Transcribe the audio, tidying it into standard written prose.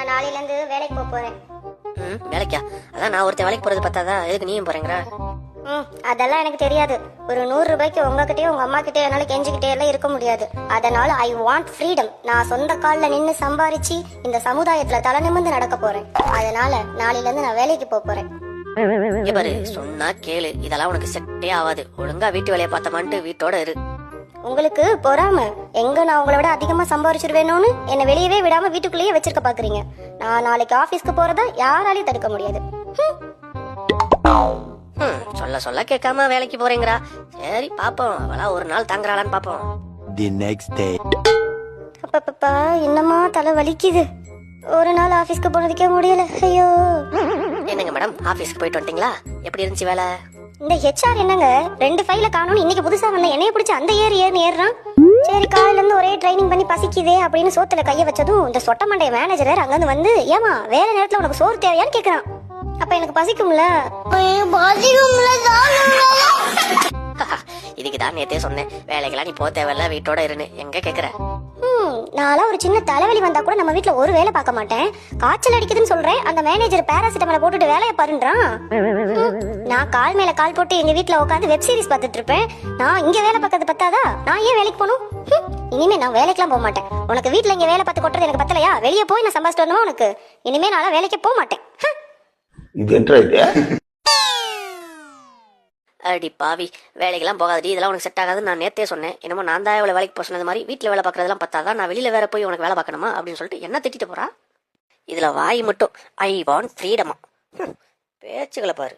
நான் நாளையில இருந்து வேலைக்கு போறேன். வேலைக்கா? அதான் நான் ஒருத்தன் வேலைக்கு போறது பார்த்தாதா எதுக்கு நீயும் போறேங்கிற? அதெல்லாம் எனக்கு தெரியாது. ஒரு 100 ரூபாய்க்கு உங்ககிட்டயே உங்க அம்மா கிட்டே என்னால கெஞ்சிக்கிட்டே எல்லாம் இருக்க முடியாது. அதனால ஐ வாண்ட் ஃப்ரீடம். நான் சொந்த கால்ல நின்னு சம்பாரிச்சு இந்த சமுதாயத்துல தலை நிமிர்ந்து நடக்க போறேன். அதனால நாளையில இருந்து நான் வேலைக்கு போறேன். பாரு, சொன்னா கேளு, இதெல்லாம் உனக்கு செட்டே ஆகாது. ஒழுங்கா வீட்டு வேலையை பார்த்தமான்ட்டு வீட்டோட இரு. உங்களுக்கு பொறாம எங்க நான் உங்களை விட அதிகமா சம்பாரிச்சிருவேணும்னு என்னை வெளியவே விடாம வீட்டுக்குள்ளேயே வச்சிருக்க பாக்குறீங்க. நான் நாளைக்கு ஆபீஸ்க்கு போறதா யாராலையும் தடுக்க முடியாது. சொல்ல சொல்ல கேட்காம வேலைக்கு போறேங்கிறா. சரி பாப்போம், அவளா ஒரு நாள் தாங்குறாளான்னு பாப்போம். The next day. அப்பப்பா என்னமா தலை வலிக்குது. ஒரு நாள் ஆபீஸ்க்கு போனதுக்கே முடியல. ஐயோ. என்னங்க மேடம், ஆபீஸ்க்கு போயிட்டு வந்துட்டீங்களா? எப்படி இருந்துச்சு வேலை? இந்த ஹெச்ஆர் என்னங்க 2 ஃபைல காணோம். இன்னைக்கு புதுசா வந்த என்னைய பிடிச்சி அந்த ஏறுன்னு ஏறுறான். சரி காலையில இருந்து ஒரே ட்ரைனிங் பண்ணி பசிக்குதே அப்படின்னு சோத்துல கைய வச்சதும் இந்த சொட்ட மண்டைய மேனேஜர் அங்கிருந்து வந்து ஏமா வேலை நேரத்துல உனக்கு சோறு தேவையான்னு கேக்குறான். அப்ப எனக்கு பசிக்கும்ல. இதுக்கு தான் நேத்தே சொன்னேன், வேலைக்கெல்லாம் நீ போ தேவையில்ல, வீட்டோட இருன்னு. எங்க கேக்குற? நான்லாம் ஒரு சின்ன தலைவலி வந்தா கூட நம்ம வீட்டுல ஒரு வேலை பார்க்க மாட்டேன். காய்ச்சல் அடிக்குதுன்னு சொல்றேன், அந்த மேனேஜர் பேராசிட்டமால போட்டுட்டு வேலையை பாருன்றான். நான் கால் மேல கால் போட்டு எங்க வீட்டுல உட்காந்து வெப் சீரிஸ் பார்த்துட்டு இருப்பேன். நான் இங்க வேலை பார்க்கறது பத்தாதா? நான் ஏன் வேலைக்கு போகணும்? இனிமே நான் வேலைக்கெல்லாம் போக மாட்டேன். உனக்கு வீட்டுல இங்க வேலை பார்த்து கொட்டுறது எனக்கு பத்தலையா? வெளியே போய் நான் சம்பாதிச்சிட்டு வரணுமா உனக்கு? இனிமே நான் வேலைக்கு போக மாட்டேன். அடி பாவி, வேலைக்கெல்லாம் போகாதடி, இதெல்லாம் உனக்கு செட் ஆகாதுன்னு நான் நேத்தே சொன்னேன். என்னமோ நான் தான் இவ்வளவு வேலைக்கு போக சொன்னது மாதிரி வீட்டுல வேலை பார்க்கறதெல்லாம் பத்தாதான், நான் வெளியில வேற போய் உனக்கு வேலை பார்க்கணுமா அப்படின்னு சொல்லிட்டு என்ன திட்டிட்டு போறா. இதுல வாய் மட்டும் ஐ வாண்ட் ஃப்ரீடமா. பேச்சுகளை பாரு.